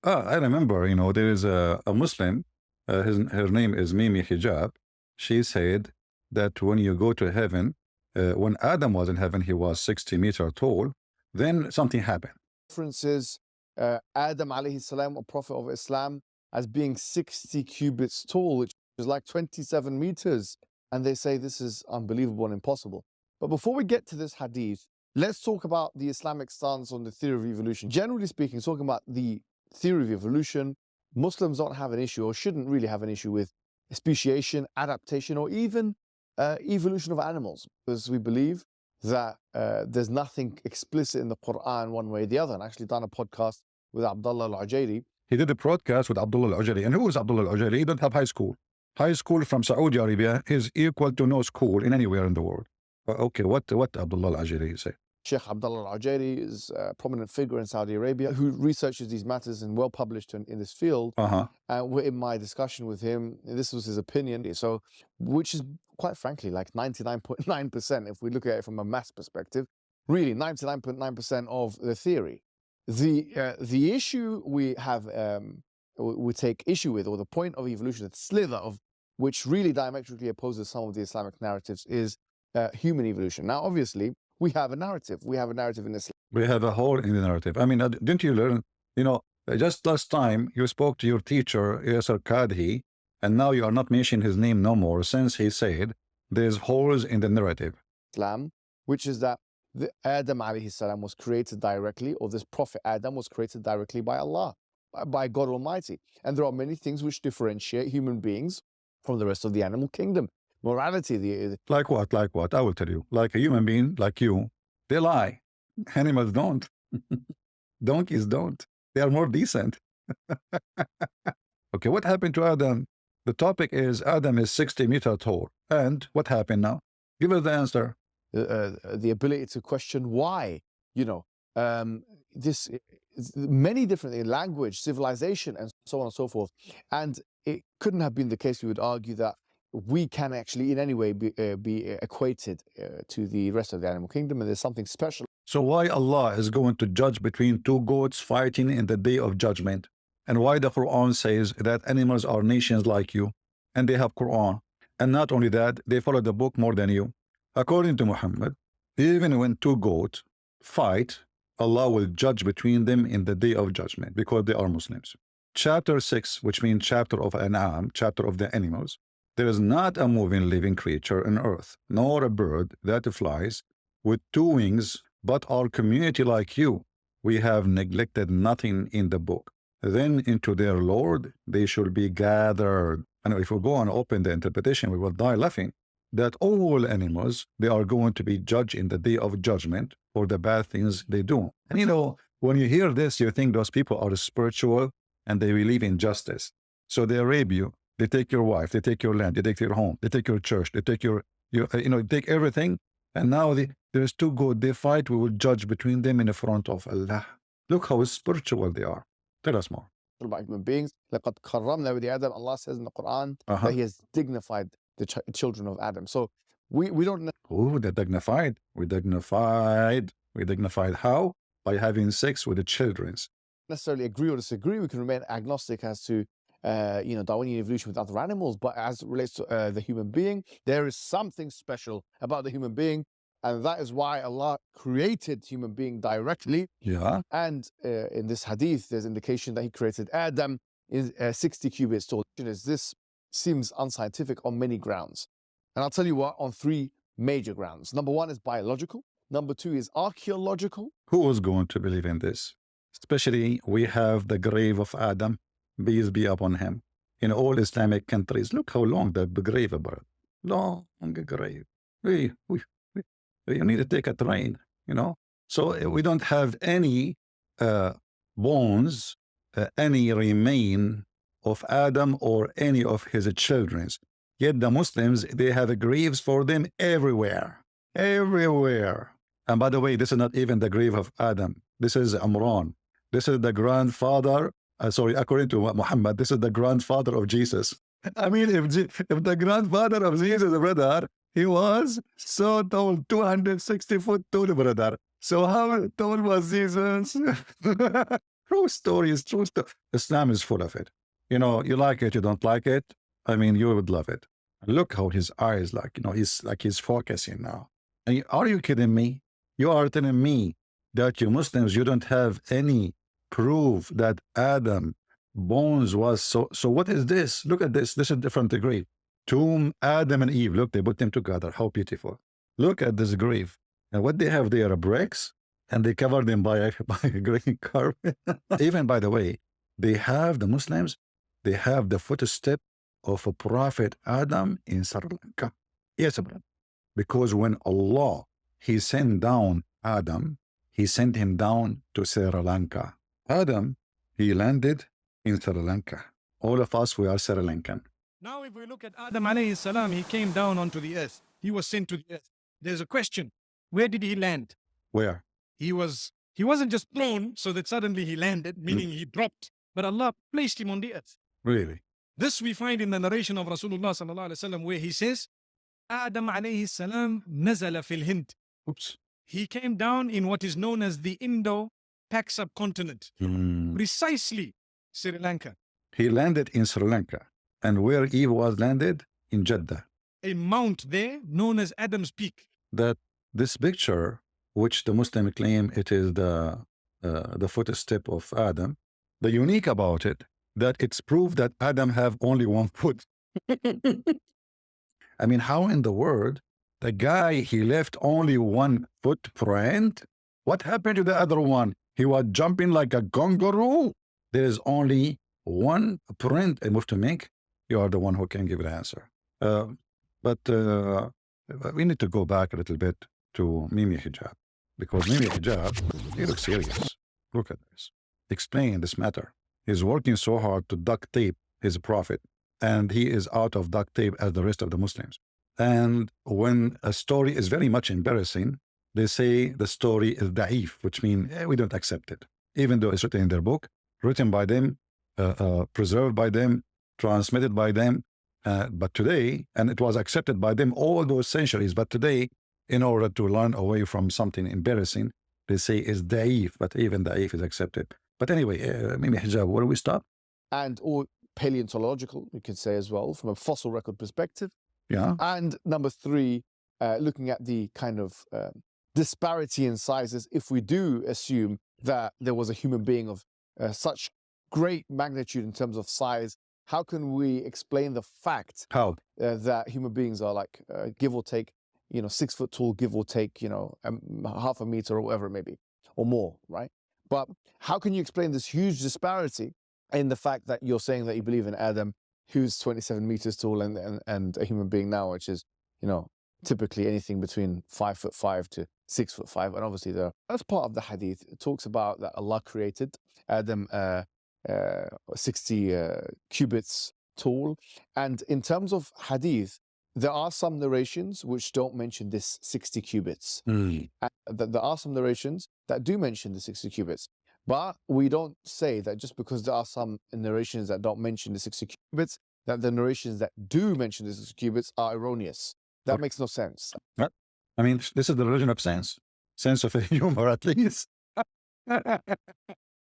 I remember, there is a Muslim, her name is Mimi Hijab. She said that when you go to heaven, when Adam was in heaven, he was 60 meters tall. Then something happened. References Adam alayhi salam, a prophet of Islam, as being 60 cubits tall, which is like 27 meters. And they say this is unbelievable and impossible. But before we get to this hadith, let's talk about the Islamic stance on the theory of evolution. Generally speaking, talking about the theory of evolution, Muslims don't have an issue, or shouldn't really have an issue, with speciation, adaptation, or even evolution of animals, because we believe that there's nothing explicit in the Quran one way or the other. And I actually done a podcast with Abdullah al-Ujairi. He did a broadcast with Abdullah al-Ujairi. And who is Abdullah al-Ujairi? He don't have high school. High school from Saudi Arabia is equal to no school in anywhere in the world. Okay, what Abdullah al-Ujairi say? Sheikh Abdullah al-Ujairi is a prominent figure in Saudi Arabia who researches these matters and well published in this field. In my discussion with him, this was his opinion. So, which is quite frankly like 99.9%, if we look at it from a mass perspective, really 99.9% of the theory. The issue we have, we take issue with, or the point of evolution, the slither of which really diametrically opposes some of the Islamic narratives, is human evolution. Now, obviously, we have a narrative. We have a narrative in Islam. We have a whole in the narrative. I mean, didn't you learn, just last time you spoke to your teacher, Yasser Kadhi, and now you are not mentioning his name no more, since he said there's holes in the narrative. Islam, which is that Adam alayhi salam was created directly, or this prophet Adam was created directly by Allah, by God Almighty. And there are many things which differentiate human beings from the rest of the animal kingdom. Morality, like what? Like what? I will tell you. Like a human being, like you, they lie. Animals don't. Donkeys don't. They are more decent. Okay, what happened to Adam? The topic is Adam is 60 meters tall. And what happened now? Give us the answer. The ability to question why, this many different language, civilization, and so on and so forth. And it couldn't have been the case, we would argue, that we can actually in any way be equated to the rest of the animal kingdom, and there's something special. So why Allah is going to judge between two goats fighting in the day of judgment? And why the Quran says that animals are nations like you, and they have Quran, and not only that, they follow the book more than you. According to Muhammad, even when two goats fight, Allah will judge between them in the day of judgment, because they are Muslims. Chapter 6, which means chapter of An'am, chapter of the animals, there is not a moving living creature on earth, nor a bird that flies with two wings, but our community like you. We have neglected nothing in the book. Then into their Lord they should be gathered. And if we go and open the interpretation, we will die laughing. That all animals, they are going to be judged in the day of judgment for the bad things they do. And when you hear this, you think those people are spiritual and they believe in justice. So they rape you, they take your wife, they take your land, they take your home, they take your church, they take they take everything. And now there's two good, they fight, we will judge between them in the front of Allah. Look how spiritual they are. Tell us more. About human beings, لَقَدْ كَرَّمْنَا بَنِي آدَمَ, Allah says in the Quran that He has dignified the children of Adam. So we don't. Oh, they're dignified. We dignified. We dignified how? By having sex with the children. Necessarily agree or disagree. We can remain agnostic as to Darwinian evolution with other animals, but as it relates to the human being, there is something special about the human being, and that is why Allah created human being directly. Yeah. And in this hadith, there's indication that He created Adam in 60 cubits tall. This seems unscientific on many grounds, and I'll tell you what, on three major grounds. Number one is biological. Number two is archaeological. Who is going to believe in this? Especially we have the grave of Adam, peace be upon him, in all Islamic countries. Look how long the grave about. Long grave. You need to take a train, So we don't have any bones, any remain of Adam or any of his children. Yet the Muslims, they have graves for them everywhere. Everywhere. And by the way, this is not even the grave of Adam. This is Imran. This is the grandfather, according to Muhammad, this is the grandfather of Jesus. I mean, if the grandfather of Jesus, brother, he was so tall, 260 foot tall, brother. So how tall was Jesus? True stories, true stuff. Islam is full of it. You know, you like it, you don't like it. I mean, you would love it. Look how his eyes, like, you know, he's focusing now. And are you kidding me? You are telling me that you Muslims, you don't have any proof that Adam bones was so what is this? Look at this. This is different degree. Tomb, Adam and Eve. Look, they put them together. How beautiful. Look at this grave. And what they have there are bricks, and they cover them by a green carpet. Even, by the way, they have the Muslims, they have the footstep of a prophet Adam in Sri Lanka. Yes, brother. Because when Allah, he sent down Adam, he sent him down to Sri Lanka. Adam, he landed in Sri Lanka. All of us, we are Sri Lankan. Now, if we look at Adam alayhi salam, he came down onto the earth. He was sent to the earth. There's a question. Where did he land? Where? He wasn't just thrown so that suddenly he landed, meaning he dropped, but Allah placed him on the earth. Really? This we find in the narration of Rasulullah sallallahu alaihi wasallam, where he says, Adam alayhi salam nazala fil Hind. Oops. He came down in what is known as the Indo-Pak subcontinent, precisely Sri Lanka. He landed in Sri Lanka. And where Eve was landed? In Jeddah. A mount there known as Adam's Peak. That this picture, which the Muslim claim it is the footstep of Adam, the unique about it, that it's proof that Adam have only one foot. I mean, how in the world the guy, he left only one footprint? What happened to the other one? He was jumping like a kangaroo. There is only one print I move to make. You are the one who can give the answer. But we need to go back a little bit to Mimi Hijab, because Mimi Hijab, he looks serious. Look at this. Explain this matter. He's working so hard to duct tape his prophet, and he is out of duct tape as the rest of the Muslims. And when a story is very much embarrassing, they say the story is da'if, which means we don't accept it, even though it's written in their book, written by them, preserved by them, transmitted by them. But today, and it was accepted by them all those centuries, but today, in order to learn away from something embarrassing, they say is da'if, but even da'if is accepted. But anyway, Mimi Hijab, where do we stop? And or paleontological, we could say as well, from a fossil record perspective. Yeah. And number three, looking at the kind of disparity in sizes, if we do assume that there was a human being of such great magnitude in terms of size, how can we explain the fact that human beings are like, give or take, 6 foot tall, give or take, half a meter or whatever it may be, or more, right? But how can you explain this huge disparity in the fact that you're saying that you believe in Adam, who's 27 meters tall, and a human being now, which is, typically anything between 5'5" to 6'5", and obviously that's part of the hadith. It talks about that Allah created Adam 60 cubits tall, and in terms of hadith, there are some narrations which don't mention this 60 cubits. And there are some narrations that do mention the 60 cubits. But we don't say that just because there are some narrations that don't mention the 60 cubits, that the narrations that do mention the 60 cubits are erroneous. That makes no sense. I mean, this is the religion of sense of humor, at least.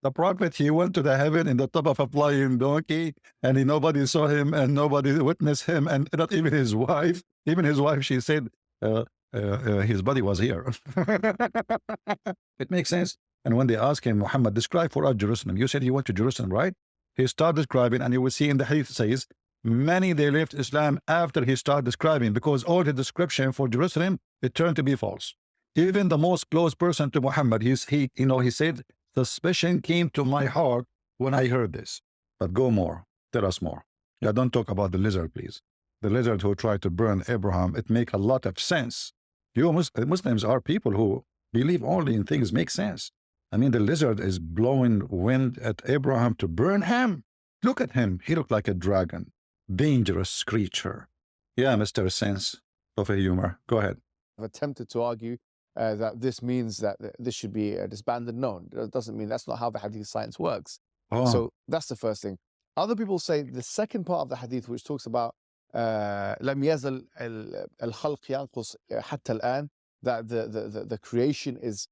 The prophet, he went to the heaven in the top of a flying donkey, and nobody saw him and nobody witnessed him, and not even his wife. Even his wife, she said, his body was here. It makes sense. And when they asked him, Muhammad, describe for us Jerusalem. You said he went to Jerusalem, right? He started describing, and you will see in the hadith says, many they left Islam after he started describing, because all the description for Jerusalem, it turned to be false. Even the most close person to Muhammad, he said, suspicion came to my heart when I heard this. But go more. Tell us more. Yeah, don't talk about the lizard, please. The lizard who tried to burn Abraham, it makes a lot of sense. You Muslims are people who believe only in things make sense. I mean, the lizard is blowing wind at Abraham to burn him. Look at him. He looked like a dragon. Dangerous creature. Yeah, Mr. Sense of a humor. Go ahead. I've attempted to argue that this means that this should be disbanded. No, it doesn't mean that's not how the hadith science works. So that's the first thing. Other people say the second part of the hadith, which talks about لم يزل الخلق ينقص حتى الآن, that the creation is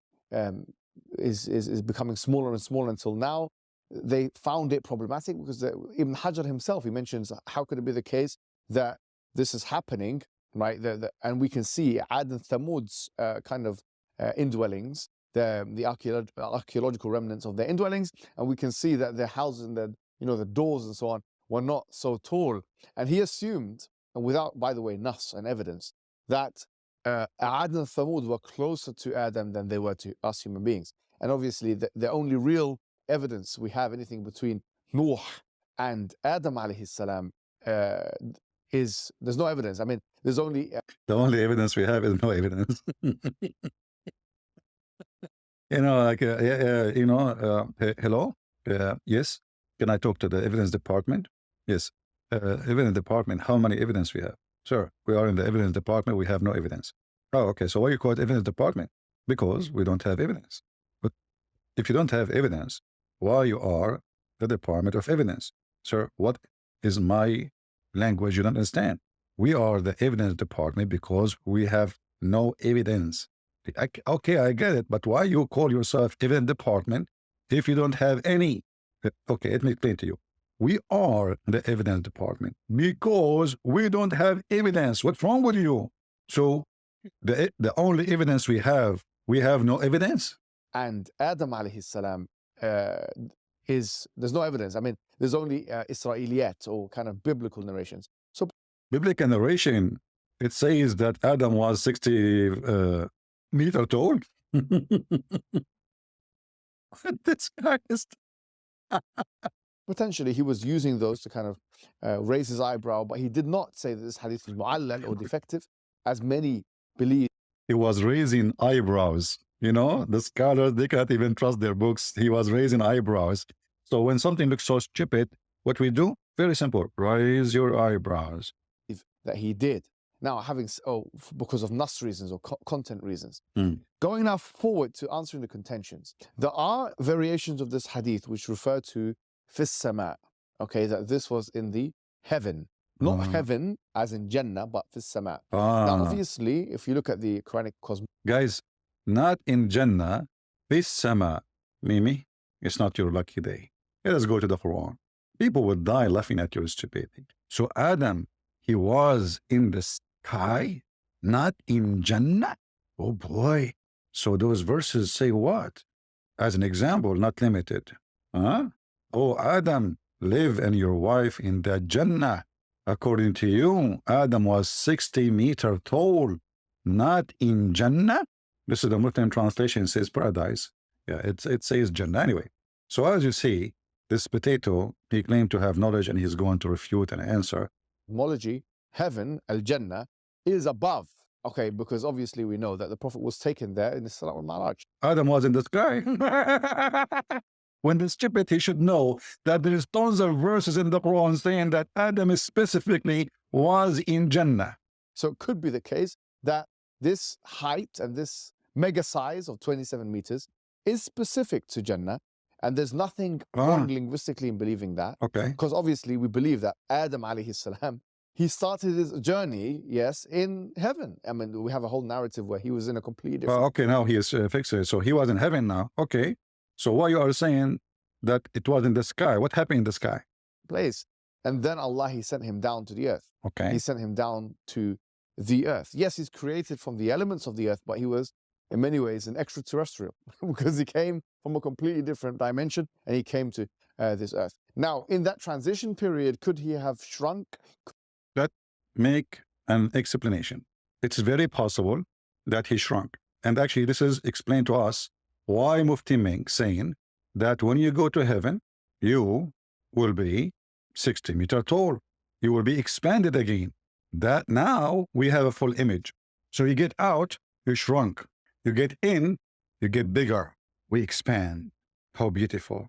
is becoming smaller and smaller until now. They found it problematic because Ibn Hajar himself, he mentions, how could it be the case that this is happening, right? And we can see Ad and Thamud's kind of indwellings, the archaeological remnants of their indwellings, and we can see that their houses and the doors and so on were not so tall. And he assumed, and without, by the way, nas and evidence, that Ad and Thamud were closer to Adam than they were to us human beings. And obviously, the only real evidence we have anything between Nuh and Adam alayhi salam is there's no evidence. I mean, there's only The only evidence we have is no evidence. Like, hello? Yes? Can I talk to the evidence department? Yes. Evidence department, how many evidence we have? Sir, we are in the evidence department, we have no evidence. Oh, okay, so why you call it evidence department? Because we don't have evidence. But if you don't have evidence, why you are the department of evidence? Sir, what is my language you don't understand? We are the evidence department because we have no evidence. Okay, I get it, but why you call yourself evidence department if you don't have any? Okay, let me explain to you. We are the evidence department because we don't have evidence. What's wrong with you? So the only evidence we have no evidence. And Adam alayhi salam there's no evidence. I mean, there's only Israeliyat or kind of biblical narrations. So biblical narration, it says that Adam was 60 meter tall. This guy is potentially he was using those to kind of raise his eyebrow, but he did not say that this hadith is mu'allal or defective, as many believe. He was raising eyebrows. The scholars, they can't even trust their books. He was raising eyebrows. So when something looks so stupid, what we do? Very simple. Raise your eyebrows. That he did. Now, because of nas reasons or content reasons. Mm. Going now forward to answering the contentions, there are variations of this hadith which refer to fis sama, okay, that this was in the heaven. Not heaven as in Jannah, but fis sama. Now, obviously, if you look at the Quranic cosmology. Guys, not in Jannah, fis sama. Mimi, it's not your lucky day. Let us go to the Quran. People would die laughing at your stupidity. So Adam, he was in the sky, not in Jannah. Oh boy. So those verses say what? As an example, not limited. Huh? Oh, Adam, live and your wife in the Jannah. According to you, Adam was 60 meters tall, not in Jannah. This is the Muslim translation, says paradise. Yeah, it says Jannah anyway. So as you see, this potato, he claimed to have knowledge and he's going to refute and answer. Cosmology, heaven, al-Jannah, is above. Okay, because obviously we know that the Prophet was taken there in the Isra al-Mi'raj. Adam was in the sky. When the stupid, he should know that there is tons of verses in the Quran saying that Adam specifically was in Jannah. So it could be the case that this height and this mega size of 27 meters is specific to Jannah. And there's nothing wrong linguistically in believing that. Okay. Because obviously we believe that Adam alayhi salam, he started his journey, yes, in heaven. I mean, we have a whole narrative where he was in a completely different... Okay, now he is fixated. So he was in heaven now. Okay. So why you are saying that it was in the sky? What happened in the sky? Place. And then Allah, he sent him down to the earth. Okay. He sent him down to the earth. Yes, he's created from the elements of the earth, but he was in many ways an extraterrestrial because he came from a completely different dimension and he came to this earth. Now, in that transition period, could he have shrunk? That make an explanation. It's very possible that he shrunk. And actually, this is explained to us why Mufti Ming saying that when you go to heaven, you will be 60 meters tall. You will be expanded again. That now we have a full image. So you get out, you shrunk. You get in, you get bigger. We expand. How beautiful.